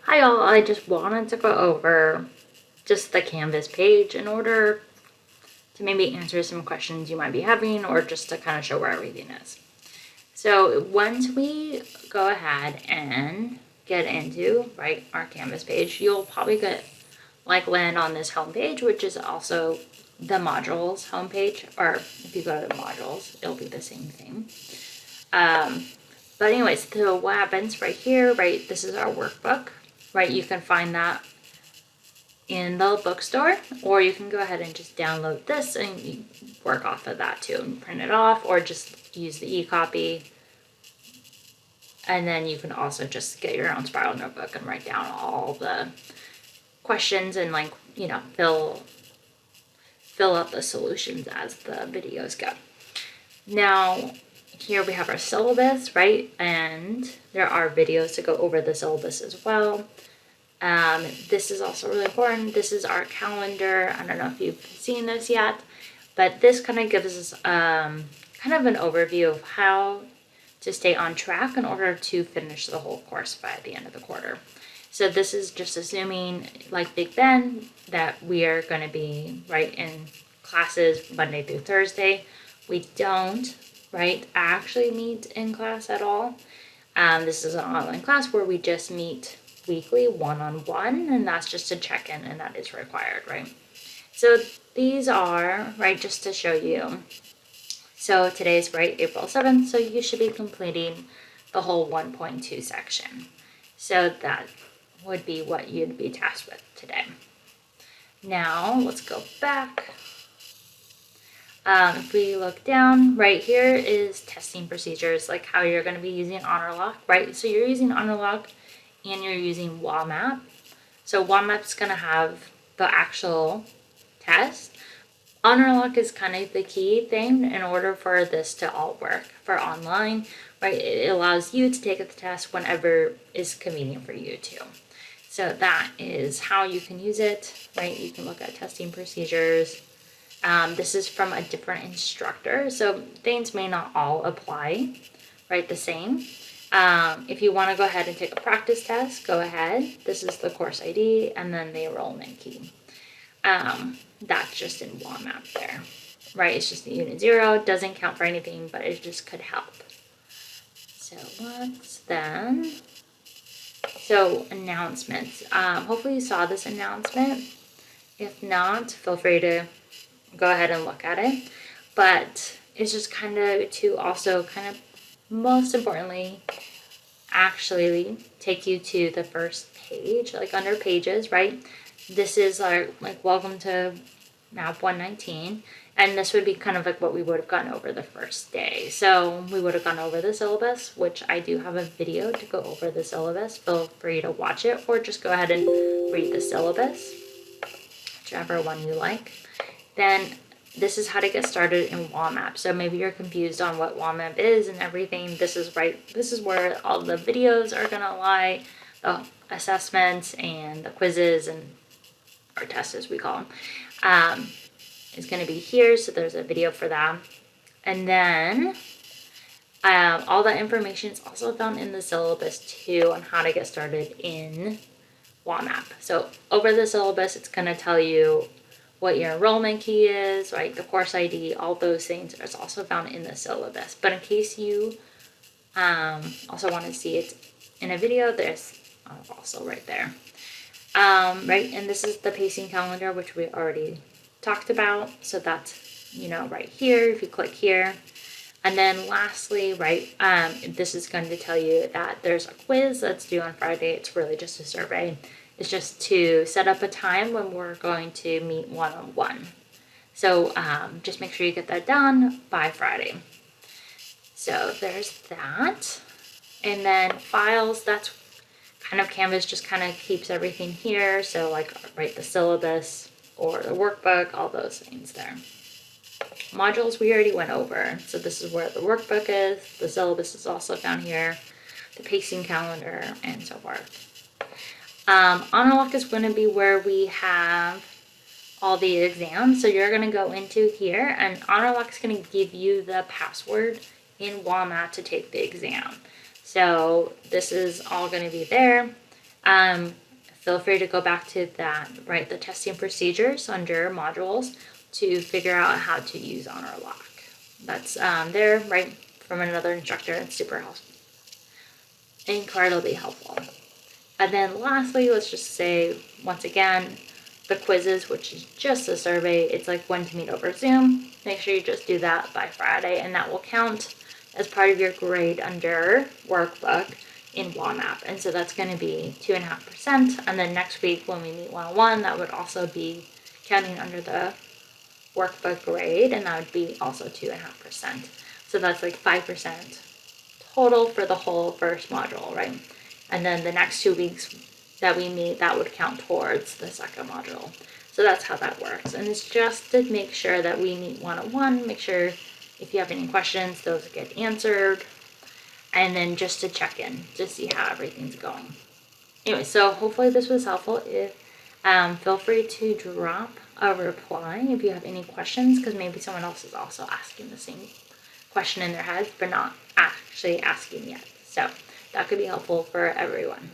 Hi all, I just wanted to go over just the Canvas page in order to maybe answer some questions you might be having or just to kind of show where everything is. So once we go ahead and get into, our Canvas page, you'll probably land on this home page, which is also the modules homepage, or if you go to the modules, it'll be the same thing. But anyways, so what happens right here, this is our workbook, you can find that in the bookstore, or you can go ahead and just download this and you work off of that too and print it off, or just use the e-copy. And then you can also just get your own spiral notebook and write down all the questions and fill out the solutions as the videos go. Now, here we have our syllabus, and there are videos to go over the syllabus as well. This is also really important. This is our calendar. I don't know if you've seen this yet, but this kind of gives us kind of an overview of how to stay on track in order to finish the whole course by the end of the quarter. So this is just assuming, like Big Ben, that we are going to be in classes Monday through Thursday. We don't actually meet in class at all. This is an online class where we just meet weekly one-on-one, and that's just a check-in, and that is required, So these are, just to show you. So today's, April 7th, so you should be completing the whole 1.2 section. So that would be what you'd be tasked with today. Now, let's go back. If we look down, here is testing procedures, like how you're going to be using HonorLock, So you're using HonorLock and you're using WAMAP. So WAMAP is going to have the actual test. HonorLock is kind of the key thing in order for this to all work for online, It allows you to take the test whenever is convenient for you to. So that is how you can use it, You can look at testing procedures. This is from a different instructor, so things may not all apply, the same. If you want to go ahead and take a practice test, go ahead. This is the course ID and then the enrollment key. That's just in WAMAP there, It's just the unit 0. Doesn't count for anything, but it just could help. So announcements. Hopefully you saw this announcement. If not, feel free to go ahead and look at it. But it's just kind of to also most importantly, actually take you to the first page, under pages, This is our, welcome to Map 119. And this would be kind of what we would have gone over the first day. So we would have gone over the syllabus, which I do have a video to go over the syllabus. Feel free to watch it or just go ahead and read the syllabus, whichever one you like. Then this is how to get started in WAMAP. So maybe you're confused on what WAMAP is and everything. This is This is where all the videos are going to lie, the assessments and the quizzes and or tests as we call them. Is going to be here. So there's a video for that. And then all that information is also found in the syllabus too on how to get started in WAMAP. So over the syllabus, it's going to tell you what your enrollment key is, the course ID, all those things is also found in the syllabus. But in case you also want to see it in a video, there's also right there. And this is the pacing calendar, which we already talked about. So that's, right here, if you click here. And then lastly, this is going to tell you that there's a quiz that's due on Friday. It's really just a survey. It's just to set up a time when we're going to meet one-on-one. So just make sure you get that done by Friday. So there's that. And then files, that's kind of Canvas just kind of keeps everything here. So the syllabus or the workbook, all those things there. Modules we already went over. So this is where the workbook is. The syllabus is also found here. The pacing calendar and so forth. HonorLock is going to be where we have all the exams. So you're going to go into here and HonorLock is going to give you the password in WAMAP to take the exam. So this is all going to be there. Feel free to go back to that, right, the testing procedures under modules to figure out how to use Honor Lock. That's there, right, from another instructor. It's super helpful. Incredibly helpful. And then lastly, let's just say, once again, the quizzes, which is just a survey. It's like when to meet over Zoom. Make sure you just do that by Friday, and that will count as part of your grade under workbook in WAMAP. And so that's going to be 2.5%. And then next week when we meet one-on-one, that would also be counting under the workbook grade, and that would be also 2.5%. So that's like 5% total for the whole first module, right? And then the next 2 weeks that we meet, that would count towards the second module. So that's how that works. And it's just to make sure that we meet one-on-one, make sure if you have any questions, those get answered. And then just to check in to see how everything's going. Anyway, so hopefully this was helpful. Feel free to drop a reply if you have any questions, because maybe someone else is also asking the same question in their heads, but not actually asking yet. So that could be helpful for everyone.